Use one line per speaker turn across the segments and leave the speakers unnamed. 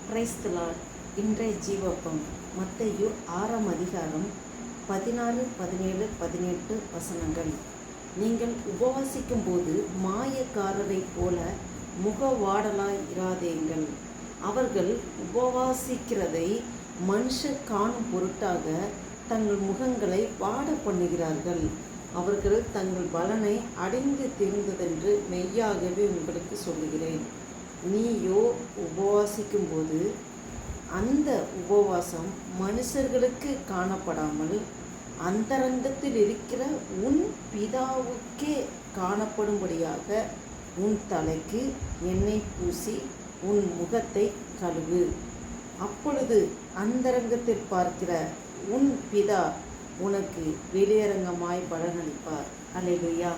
Price the Lord. இன்றைய ஜீவப்பம் மத்தேயு 6ஆம் அதிகாரம் 16, 17, 18 வசனங்கள். நீங்கள் உபவாசிக்கும் போது மாயக்காரரைப் போல முகவாடலாய் இராதேங்கள். அவர்கள் உபவாசிக்கிறதை மனுஷர் காணும் பொருட்டாக தங்கள் முகங்களை வாட பண்ணுகிறார்கள். அவர்கள் தங்கள் பலனை அடைந்து தீர்ந்ததென்று மெய்யாகவே உங்களுக்கு சொல்லுகிறேன். நீயோ உபவாசிக்கும் போது அந்த உபவாசம் மனுஷர்களுக்கு காணப்படாமல் அந்தரங்கத்தில் இருக்கிற உன் பிதாவுக்கே காணப்படும்படியாக உன் தலைக்கு எண்ணெய் பூசி உன் முகத்தை கழுவு. அப்பொழுது அந்தரங்கத்தில் பார்க்கிற உன் பிதா உனக்கு வெளியரங்கமாய் பலனளிப்பார். அல்லேலூயா.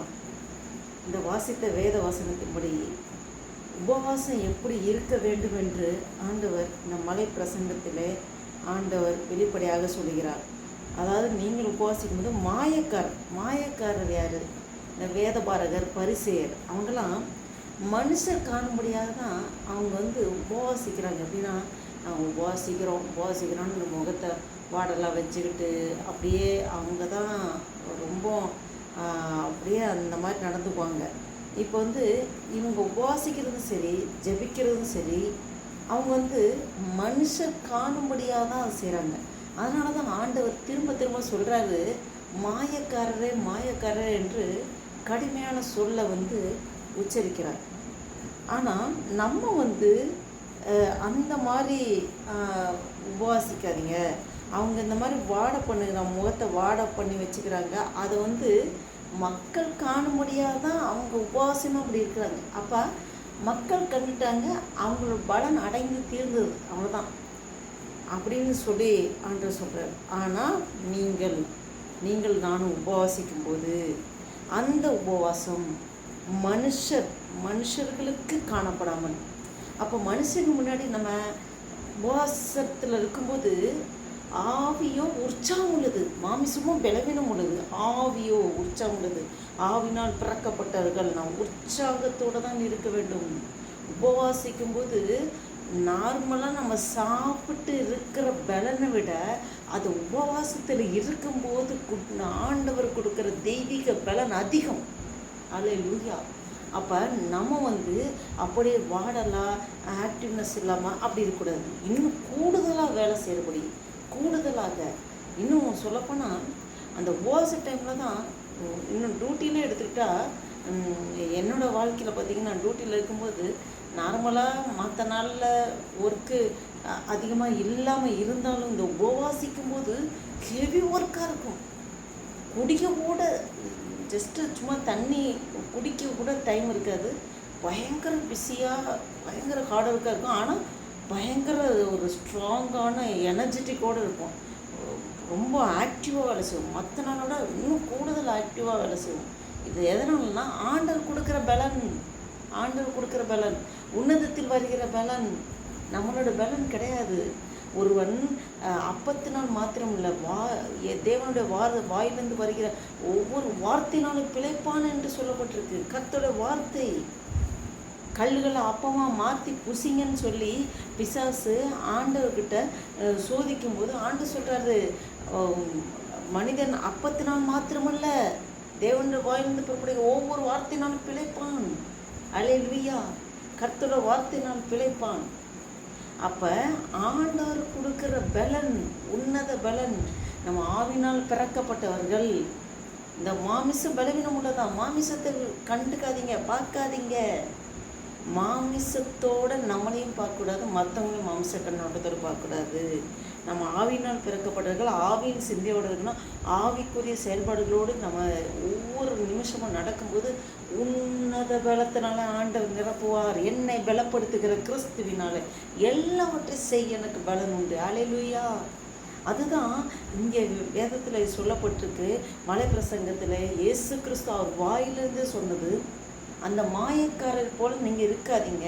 இந்த வாசித்த வேத வசனத்தின்படி உபவாசம் எப்படி இருக்க வேண்டும் என்று ஆண்டவர் இந்த மலை பிரசங்கத்திலே ஆண்டவர் வெளிப்படையாக சொல்கிறார். அதாவது நீங்கள் உபவாசிக்கும் போது மாயக்காரர் யார்? இந்த வேதபாரகர், பரிசேயர், அவங்களாம் மனுஷர் காணும்படியாக தான் அவங்க உபவாசிக்கிறாங்க. எப்படின்னா உபவாசிக்கிறோன்னு இந்த முகத்தை வாடெல்லாம் வச்சுக்கிட்டு அப்படியே அவங்க தான் ரொம்ப அப்படியே அந்த மாதிரி நடந்துக்குவாங்க. இப்போ இவங்க உபவாசிக்கிறதும் சரி, ஜெபிக்கிறதும் சரி, அவங்க மனுஷர் காணும்படியாக தான் அதை செய்கிறாங்க. அதனால தான் ஆண்டவர் திரும்ப திரும்ப சொல்கிறாரு, மாயக்காரரே என்று கடுமையான சொல்லை உச்சரிக்கிறார். ஆனால் நம்ம அந்த மாதிரி உபவாசிக்காதீங்க. அவங்க இந்த மாதிரி முகத்தை வாட பண்ணி வச்சுக்கிறாங்க. அதை மக்கள் காணும்படியாக தான் அவங்க உபவாசமாக அப்படி இருக்கிறாங்க. அப்போ மக்கள் கண்டுட்டாங்க, அவங்களோட பலன் அடைந்து தீர்ந்தது, அவ்வளோதான் அப்படின்னு சொல்லி ஆண்டவர் சொல்கிறார். ஆனால் நீங்கள் நானும் உபவாசிக்கும் போது அந்த உபவாசம் மனுஷர்களுக்கு காணப்படாமல். அப்போ மனுஷனுக்கு முன்னாடி நம்ம உபவாசத்தில் இருக்கும்போது ஆவியோ உற்சாகம் உள்ளது, மாமிசமும் பலவீனம் உள்ளது. ஆவியோ உற்சாகம் உள்ளது. ஆவினால் பிறக்கப்பட்டவர்கள் நாம் உற்சாகத்தோடு தான் இருக்க வேண்டும். உபவாசிக்கும் போது நார்மலாக நம்ம சாப்பிட்டு இருக்கிற பலனை விட அது உபவாசத்தில் இருக்கும்போது ஆண்டவர் கொடுக்குற தெய்வீக பலன் அதிகம். அல்லேலூயா. அப்போ நம்ம அப்படியே வாடலாம், ஆக்டிவ்னஸ் இல்லாமல் அப்படி இருக்கக்கூடாது. இன்னும் கூடுதலாக வேலை செய்கிறபடி, கூடுதலாக இன்னும் சொல்லப்போனால் அந்த உபவாச டைமில் தான் இன்னும் டியூட்டிலே எடுத்துக்கிட்டால், என்னோடய வாழ்க்கையில் பார்த்திங்கன்னா டியூட்டியில் இருக்கும்போது நார்மலாக மற்ற நாளில் ஒர்க்கு அதிகமாக இல்லாமல் இருந்தாலும் இந்த உபவாசிக்கும் போது ஹெவி ஒர்க்காக இருக்கும். குடிக்க கூட ஜஸ்ட்டு சும்மா தண்ணி குடிக்க கூட டைம் இருக்காது. பயங்கர பிஸியாக, பயங்கர ஹார்ட் ஒர்க்காக இருக்கும். ஆனால் பயங்கர ஒரு ஸ்ட்ராங்கான எனர்ஜெட்டிக்கோடு இருக்கும். ரொம்ப ஆக்டிவாக வேலை செய்வோம். மற்ற நாளோட இன்னும் கூடுதல் ஆக்டிவாக வேலை செய்வோம். இது எதனாலனா ஆண்டவர் கொடுக்குற பலன், உன்னதத்தில் வருகிற பலன், நம்மளோட பலன் கிடையாது. ஒருவன் அப்பத்தினால் மாத்திரம் இல்லை, தேவனுடைய வாயிலிருந்து வருகிற ஒவ்வொரு வார்த்தையினாலும் பிழைப்பான் என்று சொல்லப்பட்டிருக்கு. கர்த்தருடைய வார்த்தை. கல்லுகளை அப்பமாக மாற்றி புசிங்கன்னு சொல்லி பிசாசு ஆண்டவர்கிட்ட சோதிக்கும் போது ஆண்டவர் சொல்கிறாரு, மனிதன் அப்பத்தினால் மாத்திரமல்ல, தேவனுடைய வாயிலிருந்து புறப்படைய ஒவ்வொரு வார்த்தையினாலும் பிழைப்பான். அல்லேலூயா. கர்த்தருடைய வார்த்தையினால் பிழைப்பான். அப்போ ஆண்டவர் கொடுக்குற பலன், உன்னத பலன். நம்ம ஆவினால் பிறக்கப்பட்டவர்கள். இந்த மாமிசம் பலவீனம் உள்ளதான். மாமிசத்தை கண்டுக்காதீங்க, பார்க்காதீங்க. மாமிசத்தோடு நம்மளையும் பார்க்கக்கூடாது, மற்றவங்களையும் மாமிச கண்ணோட்டத்தோடு பார்க்கக்கூடாது. நம்ம ஆவியினால் பிறக்கப்பட்டவர்கள், ஆவியின் சிந்தையோடு இருக்கணும். ஆவிக்குரிய செயல்பாடுகளோடு நம்ம ஒவ்வொரு நிமிஷமும் நடக்கும்போது உன்னத பலத்தினால ஆண்டவர் நிரப்புவார். என்னை பலப்படுத்துகிற கிறிஸ்துவினால எல்லாவற்றையும் செய்ய எனக்கு பலன் உண்டு. அல்லேலூயா. அதுதான் இங்கே வேதத்தில் சொல்லப்பட்டிருக்கு. மலை பிரசங்கத்தில் இயேசு கிறிஸ்து அவர் வாயிலிருந்து சொன்னது. அந்த மாயக்காரர் போல் நீங்கள் இருக்காதீங்க.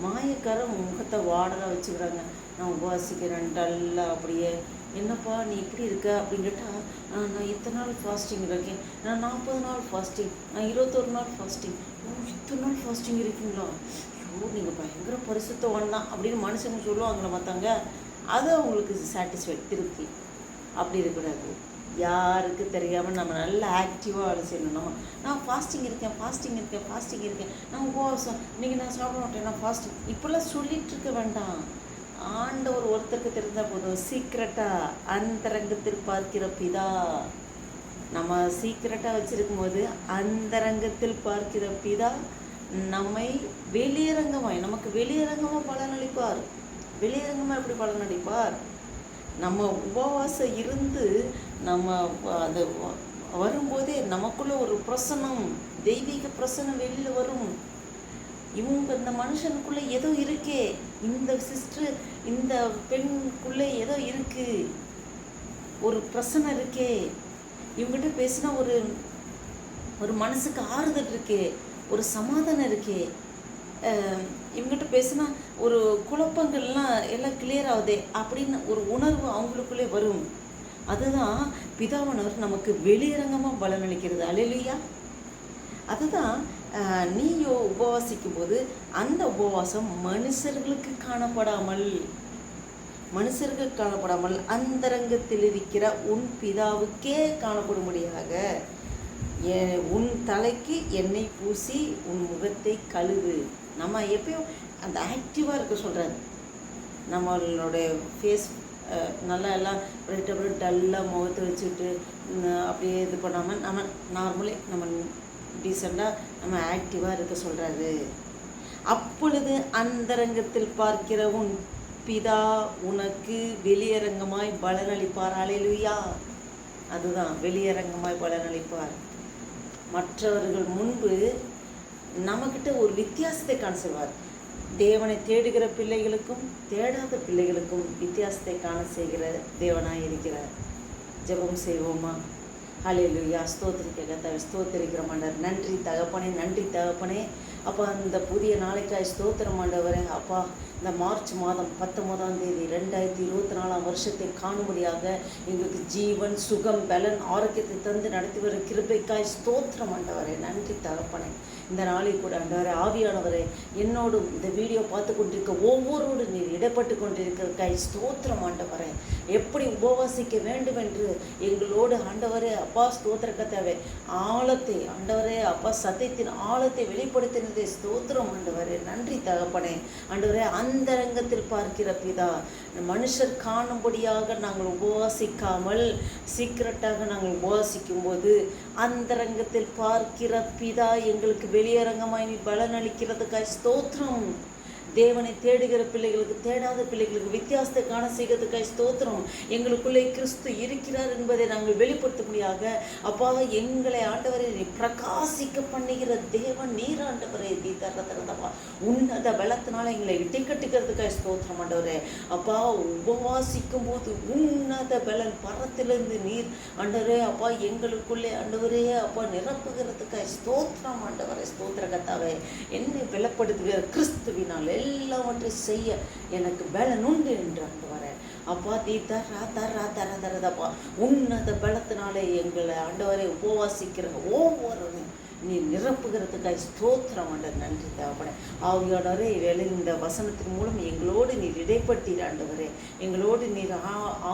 மாயக்காரர் முகத்தை வாடலாக வச்சுக்கிறாங்க. நான் உபவாசிக்கிறேன் டல்லாக அப்படியே. என்னப்பா நீ இப்படி இருக்க அப்படின்னு கேட்டால், நான் இத்தனை நாள் ஃபாஸ்டிங் இருக்கேன், நான் 40 நாள் ஃபாஸ்டிங், நான் 21 நாள் ஃபாஸ்டிங். இத்தனை நாள் ஃபாஸ்டிங் இருக்கீங்களா? நீங்கள் பயங்கர பரிசுத்தவான் தான் அப்படின்னு மனுஷங்க சொல்லுவாங்களே மற்றவங்க, அது அவங்களுக்கு சாட்டிஸ்ஃபைட், திருப்தி. அப்படி இருக்கக்கூடாது. யாருக்கு தெரியாமல் நம்ம நல்லா ஆக்டிவாக வேலை செய்யணும். நான் ஃபாஸ்டிங் இருக்கேன், நான் உபவாசம், நீங்கள் நான் சாப்பிட மாட்டேன், நான் ஃபாஸ்டிங், இப்போல்லாம் சொல்லிகிட்டு இருக்க வேண்டாம். ஆண்டவர் ஒருத்தருக்கு தெரிந்தால் போதும். சீக்கிரட்டாக அந்தரங்கத்தில் பார்க்கிற பிதா, நம்ம சீக்கிரட்டாக வச்சுருக்கும் போது அந்தரங்கத்தில் பார்க்கிற பிதா நம்மை நமக்கு வெளியரங்கமாக பலனளிப்பார். வெளியரங்கமாக எப்படி பலனளிப்பார்? நம்ம உபவாசம் இருந்து நம்ம அது வரும்போதே நமக்குள்ளே ஒரு பிரசனம், தெய்வீக பிரசனம் வெளியில் வரும். இந்த மனுஷனுக்குள்ளே ஏதோ இருக்கே, இந்த சிஸ்டர், இந்த பெண்குள்ளே ஏதோ இருக்குது, ஒரு பிரசனை இருக்கே, இவங்ககிட்ட பேசினா ஒரு மனசுக்கு ஆறுதல் இருக்கே, ஒரு சமாதானம் இருக்கே, இவங்ககிட்ட பேசினா ஒரு குழப்பங்கள்லாம் எல்லாம் கிளியர் ஆகுதே அப்படின்னு ஒரு உணர்வு அவங்களுக்குள்ளே வரும். அதுதான் பிதாவானவர் நமக்கு வெளியரங்கமாக பலனளிக்கிறது. அல்லேலூயா. அதுதான் நீயோ உபவாசிக்கும் போது அந்த உபவாசம் மனுஷர்களுக்கு காணப்படாமல் அந்தரங்கத்தில் இருக்கிற உன் பிதாவுக்கே காணப்படும்படியாக உன் தலைக்கு எண்ணெய் பூசி உன் முகத்தை கழுவு. நம்ம எப்பயும் அந்த ஆக்டிவாக இருக்க சொல்கிறாரு. நம்மளுடைய ஃபேஸ் நல்லா எல்லாம் அப்படியே டல்லாக முகத்தை வச்சுட்டு அப்படியே இது பண்ணாமல் நம்ம நார்மலி நம்ம டீசெண்டாக நம்ம ஆக்டிவாக இருக்க சொல்கிறாரு. அப்பொழுது அந்தரங்கத்தில் பார்க்கிற உன் பிதா உனக்கு வெளியரங்கமாய் பலனளிப்பார். அல்லேலூயா. அதுதான் வெளியரங்கமாய் பலனளிப்பார். மற்றவர்கள் முன்பு நம்மக்கிட்ட ஒரு வித்தியாசத்தை காண செய்வார். தேவனை தேடுகிற பிள்ளைகளுக்கும் தேடாத பிள்ளைகளுக்கும் வித்தியாசத்தை காண செய்கிற தேவனாய் இருக்கிறார். ஜெபம் செய்வோமா? ஹல்லேலூயா. ஸ்தோத்திரிக்கிறோம் ஆண்டவர். நன்றி தகப்பனே. அப்பா, இந்த புதிய நாளைக்காய் ஸ்தோத்திரம் ஆண்டவரே. அப்பா, இந்த மார்ச் மாதம் 19ஆம் தேதி 2024 வருஷத்தை காணும்படியாக எங்களுக்கு ஜீவன், சுகம், பலன், ஆரோக்கியத்தை தந்து நடத்தி வர கிருபைக்காய் ஸ்தோத்திரம் ஆண்டவரே. நன்றி தகப்பனே. இந்த நாளில் கூட ஆண்டவரே, ஆவியானவரே, என்னோடும் இந்த வீடியோ பார்த்து கொண்டிருக்க ஒவ்வொருவரோடு நீர் இடப்பட்டு கொண்டிருக்கிறக்காய் ஸ்தோத்திரம் ஆண்டவரே. எப்படி உபவாசிக்க வேண்டும் என்று எங்களோடு ஆண்டவரே அப்பா ஸ்தோத்திர கத்தாவே ஆழத்தை ஆண்டவரே அப்பா சத்தியத்தின் ஆழத்தை வெளிப்படுத்தினதே ஸ்தோத்திரம் ஆண்டவரே. நன்றி தகப்பனே. ஆண்டவரே, அந்தரங்கத்தில் பார்க்கிற பிதா மனுஷர் காணும்படியாக நாங்கள் உபவாசிக்காமல் சீக்கிரட்டாக நாங்கள் உபவாசிக்கும் போது அந்தரங்கத்தில் பார்க்கிற பிதா எங்களுக்கு வெளியரங்கமாய் பலனளிக்கிறதுக்காய் ஸ்தோத்திரம். தேவனை தேடுகிற பிள்ளைகளுக்கு தேடாத பிள்ளைகளுக்கு வித்தியாசத்தை காண செய்கிறதுக்காய் ஸ்தோத்திரம். எங்களுக்குள்ளே கிறிஸ்து இருக்கிறார் என்பதை நாங்கள் வெளிப்படுத்தும்படியாக அப்பா எங்களை ஆண்டவரை பிரகாசிக்க பண்ணுகிற தேவன் நீர் ஆண்டவரே. தரதரதப்பா உன்னத பலத்தினால எங்களை இட்டை கட்டுக்கிறதுக்காய் ஸ்தோத்திரம் ஆண்டவரே. அப்பா, உபவாசிக்கும் போது உன்னத பலன் பரத்திலிருந்து நீர் ஆண்டவரே அப்பா எங்களுக்குள்ளே ஆண்டவரே அப்பா நிரப்புகிறதுக்காய் ஸ்தோத்திரம் ஆண்டவரே. ஸ்தோத்திர கத்தாவே என்னை பலப்படுத்துகிற கிறிஸ்துவினால் எல்லாவற்றையும் செய்ய எனக்கு பலன் உண்டு என்று ஆண்டவரே. அப்பா தரதரதப்பா உன்னத பலத்தினாலே எங்களை ஆண்டவரை உபவாசிக்கிற ஒவ்வொருவரையும் நீ நிரப்புகிறதுக்காய் ஸ்தோத்திரம் ஆண்டவர். நன்றி தகப்பனே. ஆவியானவரே, வேலையில் இந்த வசனத்தின் மூலம் எங்களோடு நீர் இடைப்பட்டீர் ஆண்டவரே. எங்களோடு நீர்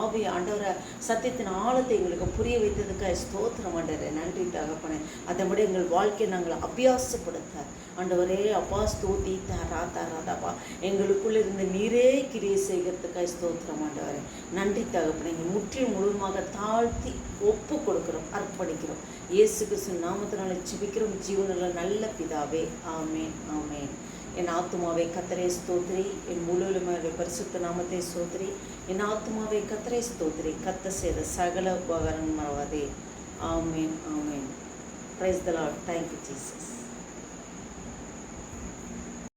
ஆவி ஆண்டவரை சத்தியத்தின் ஆழத்தை எங்களுக்கு புரிய வைத்ததுக்காய் ஸ்தோத்திரம் ஆண்டவரே. நன்றி தகப்பனே. அதன்படி எங்கள் வாழ்க்கையை நாங்கள் அபியாசப்படுத்த ஆண்டவரே அப்பா ஸ்தோத்தி தராதராதப்பா எங்களுக்குள்ள இருந்து நீரே கிரியை செய்கிறதுக்காய் ஸ்தோத்திரம் ஆண்டவரே. நன்றி தகப்பனே. எங்கள் முற்றிலும் முழுவதுமாக தாழ்த்தி ஒப்பு கொடுக்கிறோம், அர்ப்பணிக்கிறோம். இயேசு கிறிஸ்து நாமத்தினால ஜெபிக்கிறோம் ஜீவனுள்ள நல்ல பிதாவே. ஆமேன், ஆமேன். என் ஆத்துமாவை கர்த்தரை ஸ்தோத்திரி, என் முழுவதுமாக பரிசுத்த நாமத்தை ஸ்தோத்திரி. என் ஆத்துமாவை கர்த்தரை ஸ்தோத்திரி, கர்த்தர் செய்த சகல உபகாரம் மறவாதே. ஆமேன், ஆமேன். Praise the lord. Thank you Jesus.